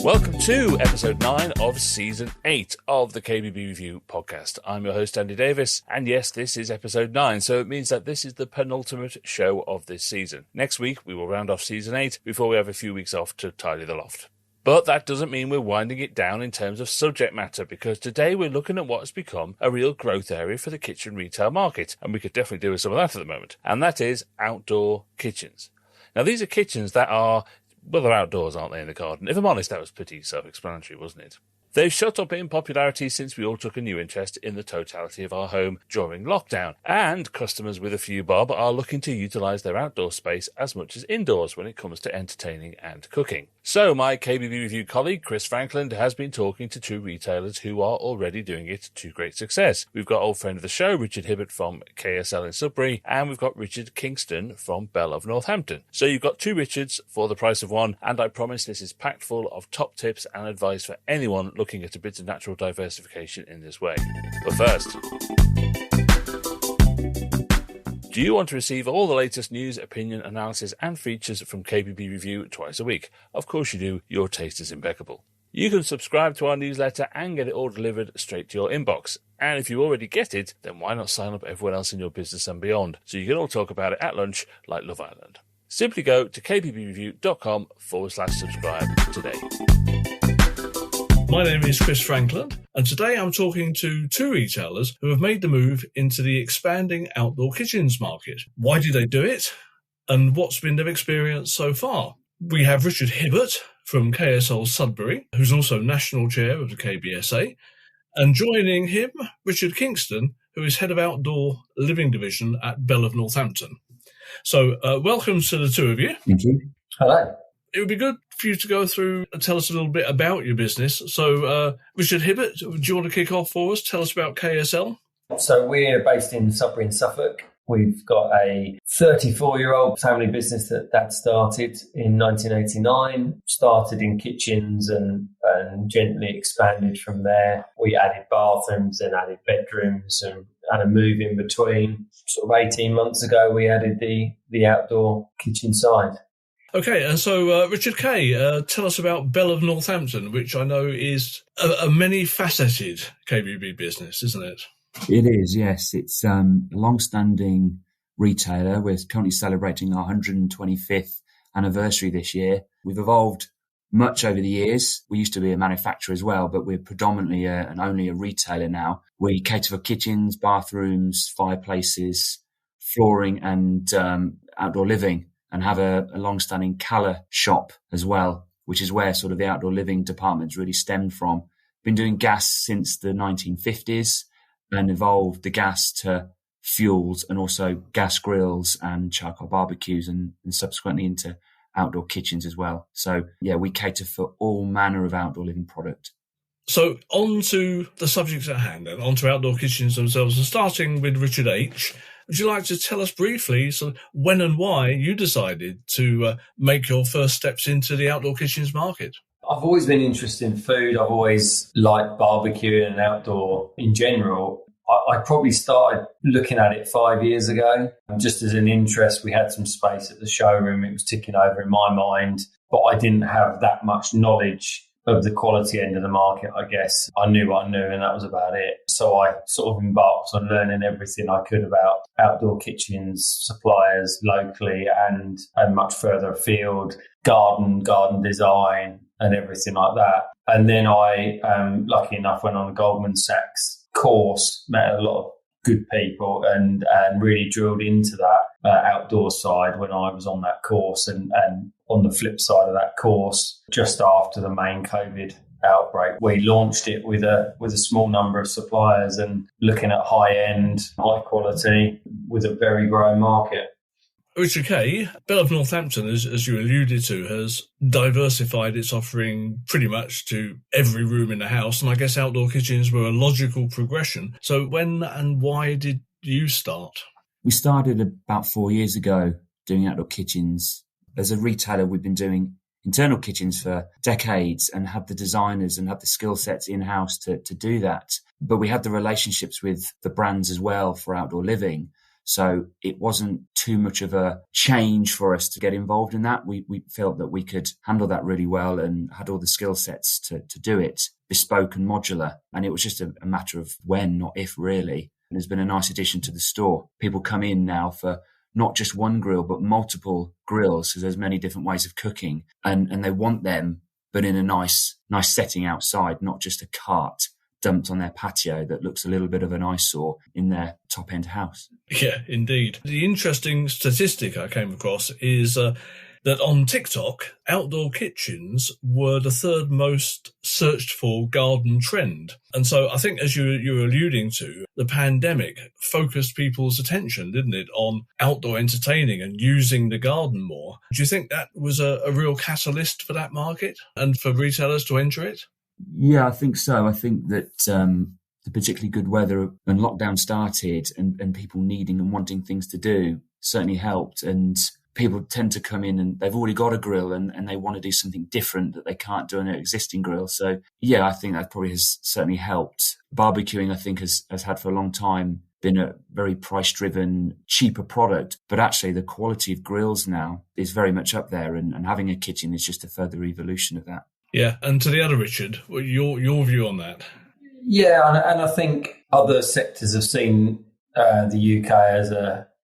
Welcome to episode 9 of season 8 of the KBB Review podcast. I'm your host, Andy Davies, and yes, this is episode 9, so it means that this is the penultimate show of this season. Next week, we will round off season 8 before we have a few weeks off to tidy the loft. But that doesn't mean we're winding it down in terms of subject matter, because today we're looking at what has become a real growth area for the kitchen retail market, and we could definitely do with some of that at the moment, and that is outdoor kitchens. Now, these are kitchens that are, well, they're outdoors, aren't they, in the garden? If I'm honest, that was pretty self-explanatory, wasn't it? They've shot up in popularity since we all took a new interest in the totality of our home during lockdown, and customers with a few bob are looking to utilise their outdoor space as much as indoors when it comes to entertaining and cooking. So my KBB Review colleague Chris Frankland has been talking to two retailers who are already doing it to great success. We've got old friend of the show, Richard Hibbert from KSL in Sudbury, and we've got Richard Kingston from Bell of Northampton. So you've got two Richards for the price of one, and I promise this is packed full of top tips and advice for anyone looking at a bit of natural diversification in this way. But first, do you want to receive all the latest news, opinion, analysis and features from KBB Review twice a week? Of course you do. Your taste is impeccable. You can subscribe to our newsletter and get it all delivered straight to your inbox. And if you already get it, then why not sign up everyone else in your business and beyond, so you can all talk about it at lunch like Love Island. Simply go to kbbreview.com/subscribe today. My name is Chris Frankland, and today I'm talking to two retailers who have made the move into the expanding outdoor kitchens market. Why did they do it, and what's been their experience so far? We have Richard Hibbert from KSL Sudbury, who's also National Chair of the KBSA, and joining him, Richard Kingston, who is Head of Outdoor Living Division at Bell of Northampton. So welcome to the two of you. Thank you. Hello. It would be good for you to go through and tell us a little bit about your business. So, Richard Hibbert, do you want to kick off for us? Tell us about KSL. So we're based in Sudbury and Suffolk. We've got a 34-year-old family business that Dad started in 1989, started in kitchens and gently expanded from there. We added bathrooms and added bedrooms and had a move in between. Sort of 18 months ago, we added the outdoor kitchen side. Okay, and so Richard Kay, tell us about Bell of Northampton, which I know is a many-faceted KBB business, isn't it? It is, yes. It's a long-standing retailer. We're currently celebrating our 125th anniversary this year. We've evolved much over the years. We used to be a manufacturer as well, but we're predominantly and only a retailer now. We cater for kitchens, bathrooms, fireplaces, flooring and outdoor living, and have a long-standing colour shop as well, which is where sort of the outdoor living department's really stemmed from. Been doing gas since the 1950s and evolved the gas to fuels and also gas grills and charcoal barbecues and subsequently into outdoor kitchens as well. So, yeah, we cater for all manner of outdoor living product. So on to the subject at hand and on to outdoor kitchens themselves, and starting with Richard H. Would you like to tell us briefly sort of when and why you decided to make your first steps into the outdoor kitchens market? I've always been interested in food. I've always liked barbecuing and outdoor in general. I probably started looking at it 5 years ago. Just as an interest, we had some space at the showroom. It was ticking over in my mind, but I didn't have that much knowledge of the quality end of the market, I guess. I knew what I knew, and that was about it. So I sort of embarked on learning everything I could about outdoor kitchens, suppliers locally and much further afield, garden design and everything like that. And then I, lucky enough, went on a Goldman Sachs course, met a lot of good people and really drilled into that outdoor side when I was on that course. And on the flip side of that course, just after the main COVID outbreak, we launched it with a small number of suppliers and looking at high end, high quality with a very growing market. Richard Kay, Bell of Northampton, as you alluded to, has diversified its offering pretty much to every room in the house, and I guess outdoor kitchens were a logical progression. So when and why did you start? We started about 4 years ago doing outdoor kitchens. As a retailer, we've been doing internal kitchens for decades and have the designers and have the skill sets in-house to do that. But we had the relationships with the brands as well for outdoor living. So it wasn't too much of a change for us to get involved in that. We felt that we could handle that really well and had all the skill sets to do it, bespoke and modular. And it was just a matter of when, not if, really. And it's been a nice addition to the store. People come in now for not just one grill, but multiple grills, because there's many different ways of cooking. And they want them, but in a nice setting outside, not just a cart dumped on their patio that looks a little bit of an eyesore in their top-end house. Yeah, indeed. The interesting statistic I came across is that on TikTok, outdoor kitchens were the third most searched for garden trend. And so I think, as you were alluding to, the pandemic focused people's attention, didn't it, on outdoor entertaining and using the garden more. Do you think that was a real catalyst for that market and for retailers to enter it? Yeah, I think so. I think that the particularly good weather when lockdown started and people needing and wanting things to do certainly helped. And people tend to come in and they've already got a grill and they want to do something different that they can't do on their existing grill. So, yeah, I think that probably has certainly helped. Barbecuing, I think, has had for a long time been a very price-driven, cheaper product. But actually, the quality of grills now is very much up there. And having a kitchen is just a further evolution of that. Yeah, and to the other Richard, your view on that? Yeah, and I think other sectors have seen the UK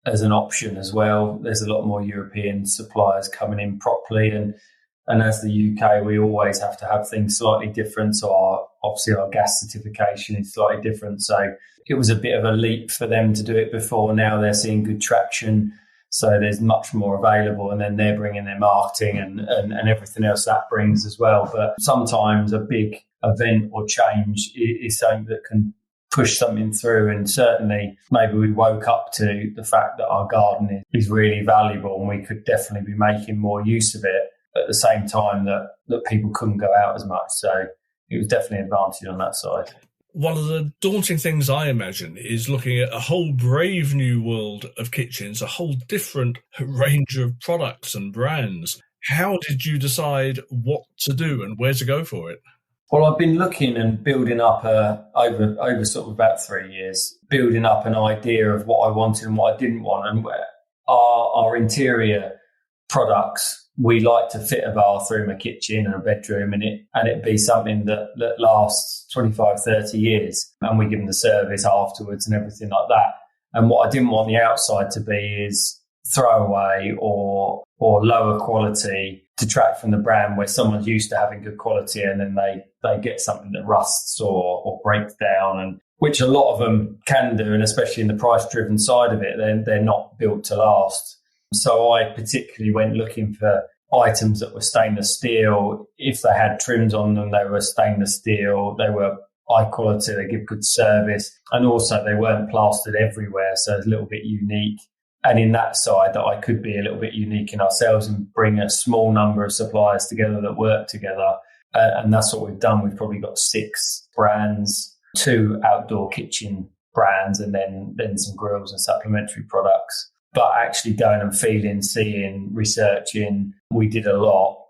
as an option as well. There's a lot more European suppliers coming in properly, and as the UK, we always have to have things slightly different. So obviously our gas certification is slightly different. So it was a bit of a leap for them to do it before. Now they're seeing good traction. So there's much more available, and then they're bringing their marketing and everything else that brings as well. But sometimes a big event or change is something that can push something through. And certainly maybe we woke up to the fact that our garden is really valuable and we could definitely be making more use of it at the same time that people couldn't go out as much. So it was definitely an advantage on that side. One of the daunting things I imagine is looking at a whole brave new world of kitchens, a whole different range of products and brands. How did you decide what to do and where to go for it? Well, I've been looking and building up over sort of about 3 years, building up an idea of what I wanted and what I didn't want. And our interior products, we like to fit a bathroom, a kitchen and a bedroom and it be something that lasts 25, 30 years. And we give them the service afterwards and everything like that. And what I didn't want the outside to be is throwaway or lower quality, detract from the brand where someone's used to having good quality and then they get something that rusts or breaks down, and which a lot of them can do. And especially in the price driven side of it, they're not built to last. So I particularly went looking for items that were stainless steel. If they had trims on them, they were stainless steel. They were high quality. They give good service. And also they weren't plastered everywhere. So it's a little bit unique. And in that side that I could be a little bit unique in ourselves and bring a small number of suppliers together that work together. And that's what we've done. We've probably got 6 brands, 2 outdoor kitchen brands, and then some grills and supplementary products. But actually going and feeling, seeing, researching, we did a lot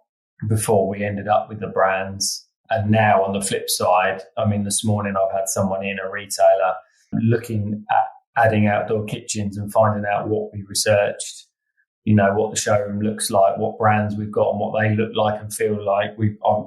before we ended up with the brands. And now on the flip side, I mean, this morning I've had someone in, a retailer, looking at adding outdoor kitchens and finding out what we researched, you know, what the showroom looks like, what brands we've got and what they look like and feel like.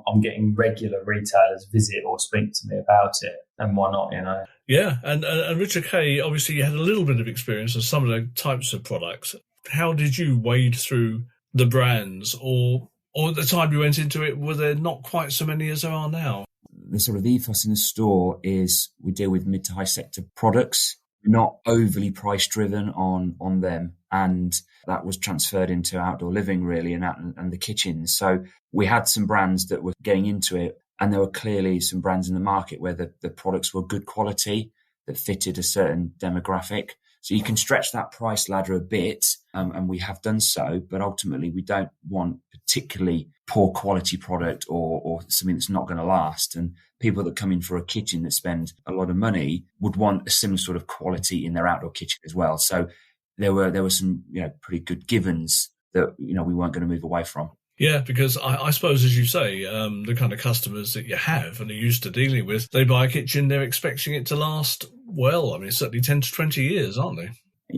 I'm getting regular retailers visit or speak to me about it. And why not, you know? Yeah, and Richard Kay, obviously you had a little bit of experience of some of the types of products. How did you wade through the brands, or at the time you went into it, were there not quite so many as there are now? The sort of ethos in the store is we deal with mid to high sector products, not overly price driven on them. And that was transferred into outdoor living really and the kitchens. So we had some brands that were getting into it. And there were clearly some brands in the market where the products were good quality that fitted a certain demographic. So you can stretch that price ladder a bit, and we have done so. But ultimately, we don't want particularly poor quality product or something that's not going to last. And people that come in for a kitchen that spend a lot of money would want a similar sort of quality in their outdoor kitchen as well. So there were some pretty good givens that we weren't going to move away from. Yeah, because I suppose, as you say, the kind of customers that you have and are used to dealing with, they buy a kitchen, they're expecting it to last, well, I mean, certainly 10 to 20 years, aren't they?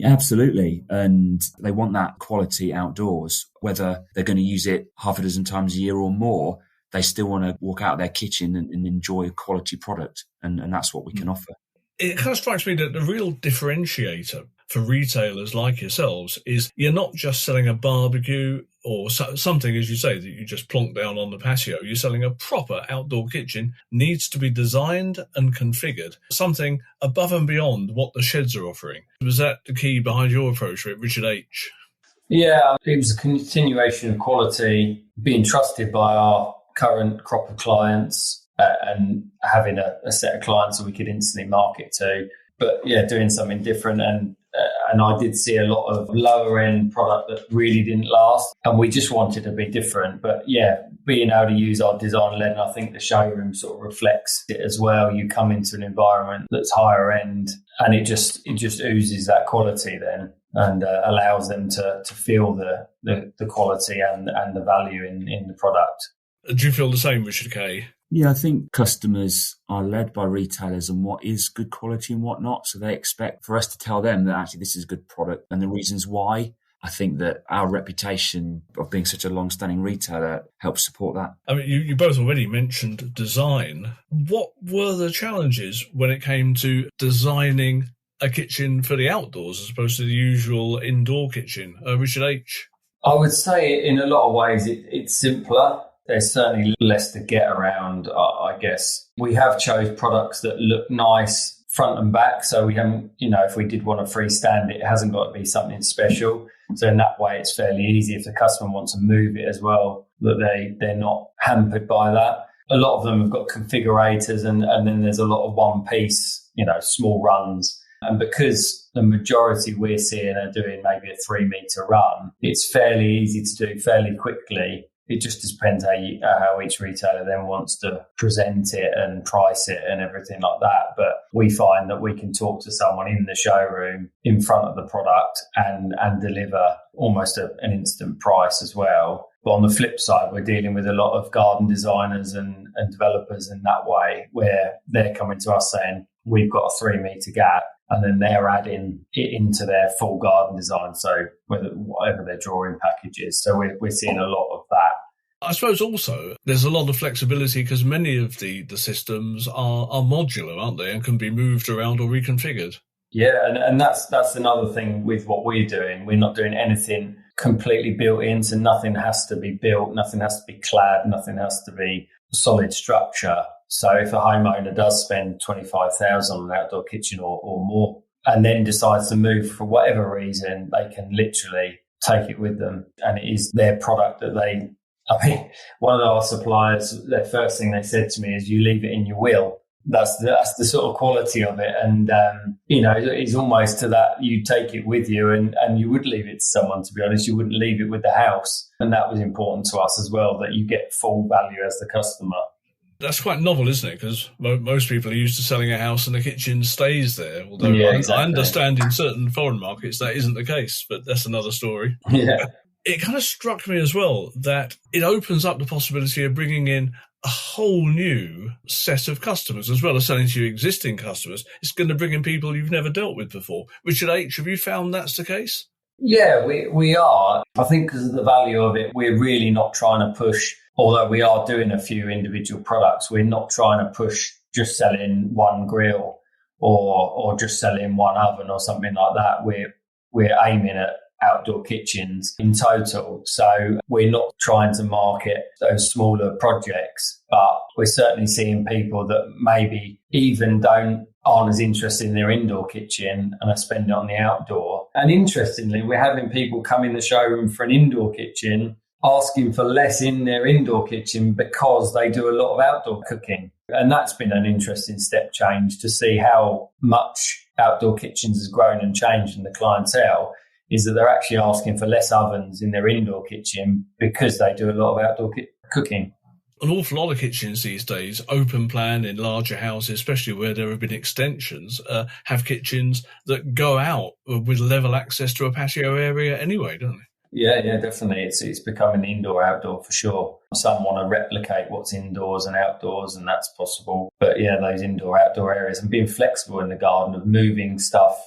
Absolutely. And they want that quality outdoors, whether they're going to use it half a dozen times a year or more. They still want to walk out their kitchen and enjoy a quality product. And that's what we can offer. It kind of strikes me that the real differentiator for retailers like yourselves is you're not just selling a barbecue or something, as you say, that you just plonk down on the patio. You're selling a proper outdoor kitchen, needs to be designed and configured, something above and beyond what the sheds are offering. Was that the key behind your approach at Richard H? Yeah, it was a continuation of quality, being trusted by our current crop of clients, and having a set of clients that we could instantly market to. But yeah, doing something different. And I did see a lot of lower end product that really didn't last. And we just wanted to be different. But yeah, being able to use our design led, and I think the showroom sort of reflects it as well. You come into an environment that's higher end and it just oozes that quality then, and allows them to feel the quality and the value in the product. Do you feel the same, Richard K? Yeah, I think customers are led by retailers on what is good quality and what not. So they expect for us to tell them that actually this is a good product and the reasons why. I think that our reputation of being such a long-standing retailer helps support that. I mean, you both already mentioned design. What were the challenges when it came to designing a kitchen for the outdoors as opposed to the usual indoor kitchen? Richard H? I would say in a lot of ways it's simpler. There's certainly less to get around, I guess. We have chose products that look nice front and back. So we haven't, if we did want to freestand it, it hasn't got to be something special. So in that way, it's fairly easy if the customer wants to move it as well, that they're not hampered by that. A lot of them have got configurators and then there's a lot of one piece, small runs. And because the majority we're seeing are doing maybe a 3 metre run, it's fairly easy to do fairly quickly. It just depends how each retailer then wants to present it and price it and everything like that. But we find that we can talk to someone in the showroom in front of the product and deliver almost an instant price as well. But on the flip side, we're dealing with a lot of garden designers and developers in that way, where they're coming to us saying, we've got a 3 metre gap. And then they're adding it into their full garden design. So whatever their drawing package is. So we're seeing a lot of that. I suppose also there's a lot of flexibility because many of the systems are modular, aren't they? And can be moved around or reconfigured. Yeah. And that's another thing with what we're doing. We're not doing anything completely built in. So nothing has to be built. Nothing has to be clad. Nothing has to be solid structure. So if a homeowner does spend $25,000 on an outdoor kitchen or more, and then decides to move for whatever reason, they can literally take it with them. And it is their product that one of our suppliers, the first thing they said to me is, you leave it in your will. That's the sort of quality of it. And, it's almost to that, you take it with you and you would leave it to someone, to be honest. You wouldn't leave it with the house. And that was important to us as well, that you get full value as the customer. That's quite novel, isn't it? Because most people are used to selling a house and the kitchen stays there. Although exactly. I understand in certain foreign markets that isn't the case, but that's another story. Yeah. It kind of struck me as well that it opens up the possibility of bringing in a whole new set of customers, as well as selling to your existing customers. It's going to bring in people you've never dealt with before. Richard H., have you found that's the case? Yeah, we are. I think because of the value of it, we're really not trying to push, although we are doing a few individual products, we're not trying to push just selling one grill or just selling one oven or something like that. We're aiming at outdoor kitchens in total. So we're not trying to market those smaller projects, but we're certainly seeing people that maybe even aren't as interested in their indoor kitchen and are spending it on the outdoor. And interestingly, we're having people come in the showroom for an indoor kitchen asking for less in their indoor kitchen because they do a lot of outdoor cooking. And that's been an interesting step change to see how much outdoor kitchens has grown and changed in the clientele, is that they're actually asking for less ovens in their indoor kitchen because they do a lot of outdoor cooking. An awful lot of kitchens these days, open plan in larger houses, especially where there have been extensions, have kitchens that go out with level access to a patio area anyway, don't they? Yeah, definitely. It's becoming indoor-outdoor for sure. Some want to replicate what's indoors and outdoors, and that's possible. But yeah, those indoor-outdoor areas and being flexible in the garden of moving stuff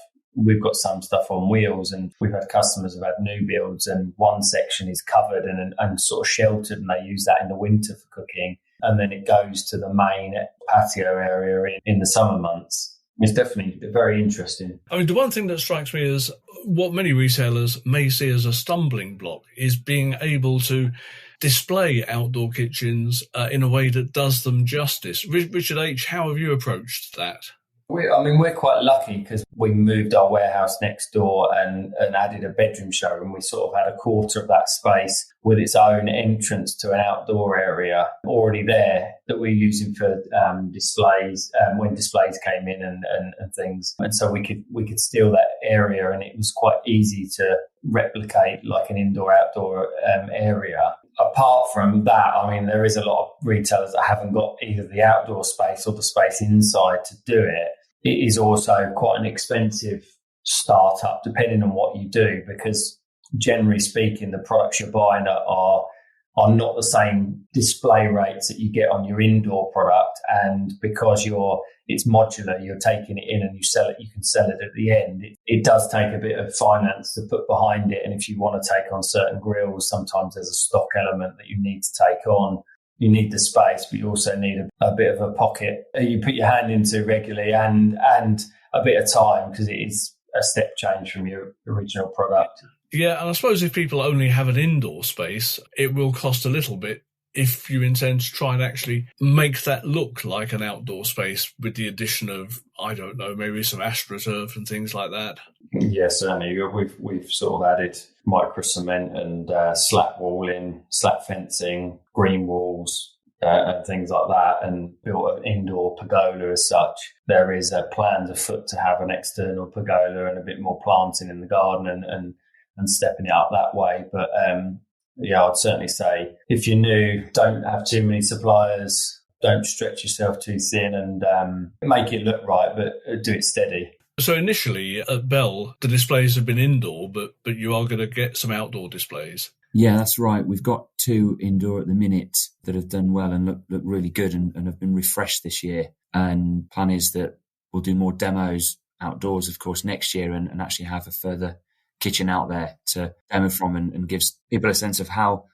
we've got some stuff on wheels, and we've had customers who've had new builds, and one section is covered and sort of sheltered, and they use that in the winter for cooking. And then it goes to the main patio area in the summer months. It's definitely very interesting. I mean, the one thing that strikes me is what many retailers may see as a stumbling block is being able to display outdoor kitchens in a way that does them justice. Richard H., how have you approached that? We're quite lucky because we moved our warehouse next door and added a bedroom showroom. We sort of had a quarter of that space with its own entrance to an outdoor area already there that we're using for displays when displays came in and things. And so we could steal that area, and it was quite easy to replicate like an indoor-outdoor area. Apart from that, I mean, there is a lot of retailers that haven't got either the outdoor space or the space inside to do it. It is also quite an expensive startup, depending on what you do, because generally speaking, the products you're buying are not the same display rates that you get on your indoor product. And because it's modular, you're taking it in and you can sell it at the end. It does take a bit of finance to put behind it. And if you want to take on certain grills, sometimes there's a stock element that you need to take on. You need the space, but you also need a bit of a pocket you put your hand into regularly and a bit of time, because it is a step change from your original product. Yeah, and I suppose if people only have an indoor space, it will cost a little bit if you intend to try and actually make that look like an outdoor space with the addition of, I don't know, maybe some AstroTurf and things like that. Yeah, certainly. We've sort of added micro cement and slat walling, slat fencing, green walls, and things like that, and built an indoor pergola as such. There is plans afoot to have an external pergola and a bit more planting in the garden and stepping it up that way. But yeah, I'd certainly say if you're new, don't have too many suppliers, don't stretch yourself too thin, and make it look right, but do it steady. So initially at Bell, the displays have been indoor, but you are going to get some outdoor displays. Yeah, that's right. We've got 2 indoor at the minute that have done well and look really good and have been refreshed this year. And plan is that we'll do more demos outdoors, of course, next year and actually have a further kitchen out there to demo from and gives people a sense of how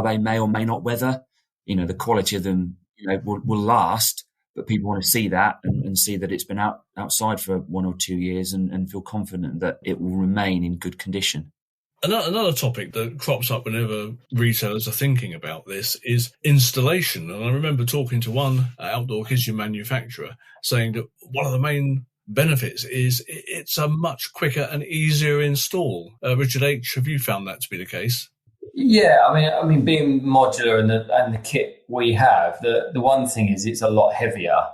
they may or may not weather. You know, the quality of them, will last, but people want to see that and see that it's been outside for 1 or 2 years and feel confident that it will remain in good condition. Another topic that crops up whenever retailers are thinking about this is installation. And I remember talking to one outdoor kitchen manufacturer saying that one of the main benefits is it's a much quicker and easier install. Richard H., have you found that to be the case? Yeah, I mean, being modular and the kit we have, the one thing is it's a lot heavier.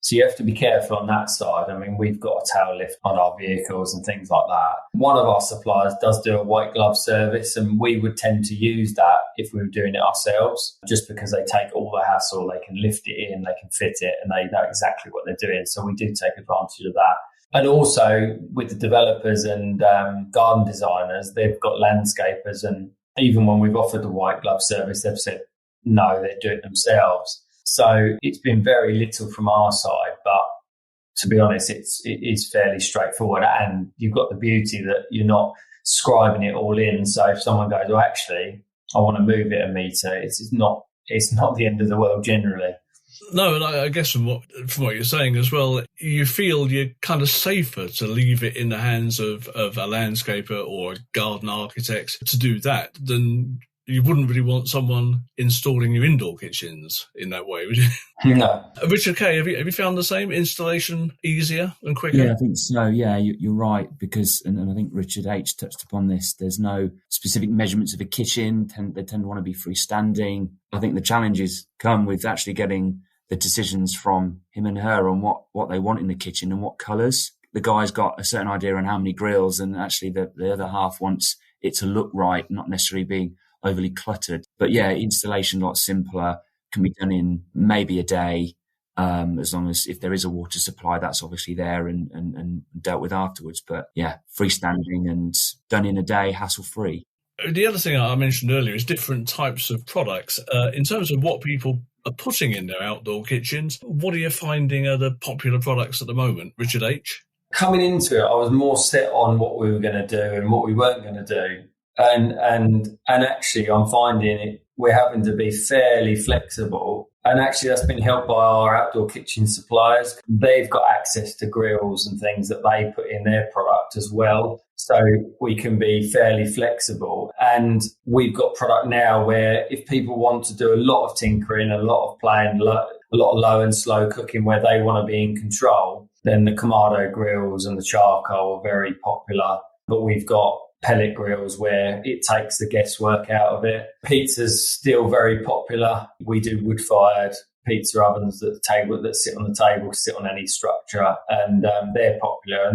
So you have to be careful on that side. I mean, we've got a tail lift on our vehicles and things like that. One of our suppliers does do a white glove service, and we would tend to use that if we were doing it ourselves, just because they take all the hassle. They can lift it in, they can fit it, and they know exactly what they're doing. So we do take advantage of that. And also with the developers and garden designers, they've got landscapers, and even when we've offered the white glove service, they've said, no, they do it themselves. So it's been very little from our side, but to be honest, it is fairly straightforward. And you've got the beauty that you're not scribing it all in. So if someone goes, well, actually, I want to move it a metre, it's not the end of the world generally. No, and I guess from what you're saying as well, you feel you're kind of safer to leave it in the hands of a landscaper or a garden architect to do that than you wouldn't really want someone installing your indoor kitchens in that way, would you? No. Richard K., have you found the same? Installation easier and quicker? Yeah, I think so. Yeah, you're right, because, and I think Richard H. touched upon this, there's no specific measurements of a kitchen. They tend to want to be freestanding. I think the challenges come with actually getting the decisions from him and her on what they want in the kitchen and what colours. The guy's got a certain idea on how many grills, and actually the other half wants it to look right, not necessarily being overly cluttered. But yeah, installation a lot simpler, can be done in maybe a day, as long as if there is a water supply, that's obviously there and dealt with afterwards. But yeah, freestanding and done in a day, hassle-free. The other thing I mentioned earlier is different types of products. In terms of what people are putting in their outdoor kitchens, what are you finding are the popular products at the moment, Richard H.? coming into it, I was more set on what we were going to do and what we weren't going to do. And actually, I'm finding we're having to be fairly flexible. And actually, that's been helped by our outdoor kitchen suppliers. They've got access to grills and things that they put in their product as well. So we can be fairly flexible. And we've got product now where if people want to do a lot of tinkering, a lot of playing, a lot of low and slow cooking where they want to be in control, then the Kamado grills and the charcoal are very popular. But we've got pellet grills where it takes the guesswork out of it. Pizza's still very popular. We do wood-fired pizza ovens that sit on the table, sit on any structure, and they're popular.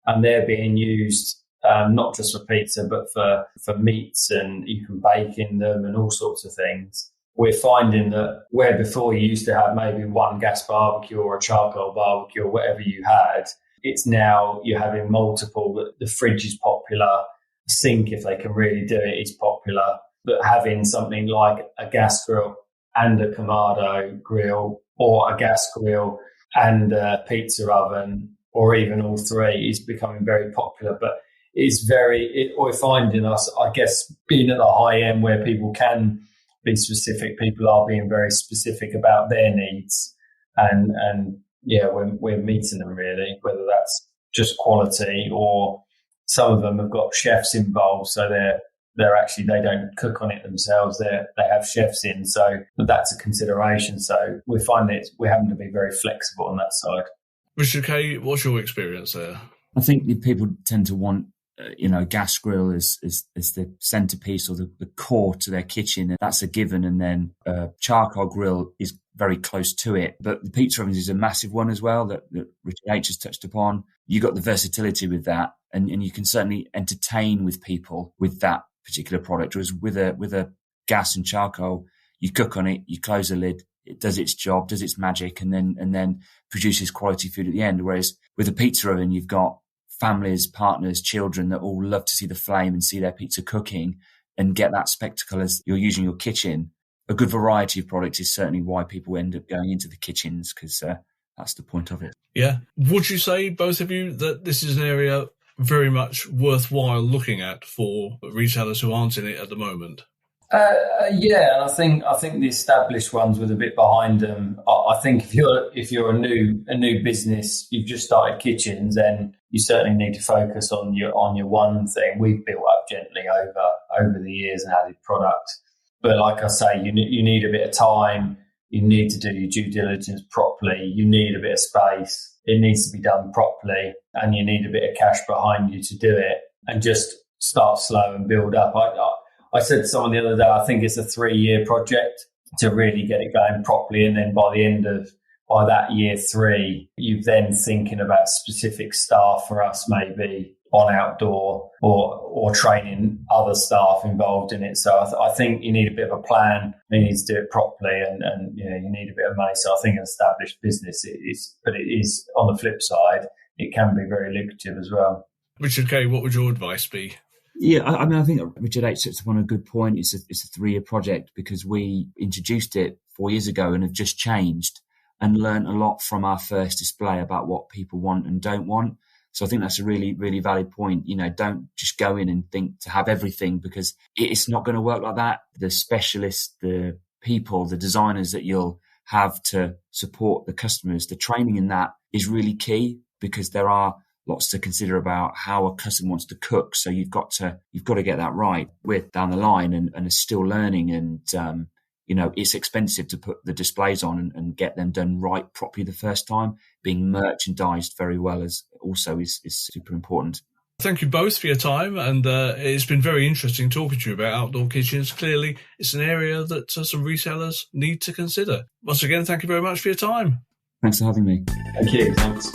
And they're being used not just for pizza, but for meats, and you can bake in them and all sorts of things. We're finding that where before you used to have maybe one gas barbecue or a charcoal barbecue or whatever you had, it's now you're having multiple. The fridge is popular. Sink, if they can really do it, is popular. But having something like a gas grill and a Kamado grill, or a gas grill and a pizza oven, or even all three, is becoming very popular. But we're finding us, I guess, being at the high end where people can be specific, people are being very specific about their needs. And yeah, we're meeting them really, whether that's just quality or some of them have got chefs involved. So they're actually, they don't cook on it themselves. They have chefs in. So that's a consideration. So we're finding we're having to be very flexible on that side. Richard K., what's your experience there? I think people tend to want, gas grill is the centerpiece or the core to their kitchen. That's a given. And then charcoal grill is very close to it. But the pizza oven is a massive one as well that Richard H. has touched upon. You got the versatility with that, and you can certainly entertain with people with that particular product. Whereas with a gas and charcoal, you cook on it, you close the lid, it does its job, does its magic, and then produces quality food at the end. Whereas with a pizza oven, you've got families, partners, children that all love to see the flame and see their pizza cooking and get that spectacle as you're using your kitchen. A good variety of products is certainly why people end up going into the kitchens, because that's the point of it. Yeah. Would you say, both of you, that this is an area very much worthwhile looking at for retailers who aren't in it at the moment? Yeah, and I think the established ones with a bit behind them. I think if you're a new business, you've just started kitchens, then you certainly need to focus on your one thing. We've built up gently over the years and added product, but like I say, you need a bit of time. You need to do your due diligence properly. You need a bit of space. It needs to be done properly, and you need a bit of cash behind you to do it. And just start slow and build up. I said to someone the other day, I think it's a 3-year project to really get it going properly. And then by that year 3, you're then thinking about specific staff for us, maybe on outdoor or training other staff involved in it. So I think you need a bit of a plan. You need to do it properly, and you need a bit of money. So I think an established business but it is on the flip side, it can be very lucrative as well. Richard K., what would your advice be? Yeah, I think Richard H. sits upon a good point. It's a 3-year project because we introduced it 4 years ago and have just changed and learned a lot from our first display about what people want and don't want. So I think that's a really, really valid point. Don't just go in and think to have everything, because it's not going to work like that. The specialists, the people, the designers that you'll have to support the customers, the training in that is really key, because there are lots to consider about how a customer wants to cook. So you've got to get that right. We're down the line and are still learning, and it's expensive to put the displays on and get them done right properly the first time. Being merchandised very well is super important. Thank you both for your time, and it's been very interesting talking to you about outdoor kitchens. Clearly, it's an area that some retailers need to consider. Once again, thank you very much for your time. Thanks for having me. Thank you. Thanks.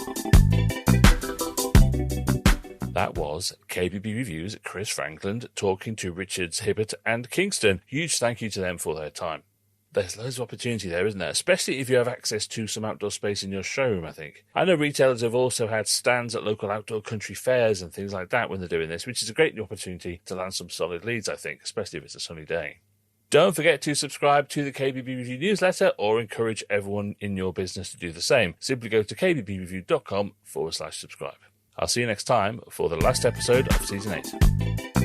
That was KBB Review's Chris Frankland talking to Richards, Hibbert and Kingston. Huge thank you to them for their time. There's loads of opportunity there, isn't there? Especially if you have access to some outdoor space in your showroom, I think. I know retailers have also had stands at local outdoor country fairs and things like that when they're doing this, which is a great opportunity to land some solid leads, I think, especially if it's a sunny day. Don't forget to subscribe to the KBB Review newsletter or encourage everyone in your business to do the same. Simply go to kbbreview.com/subscribe. I'll see you next time for the last episode of Season 8.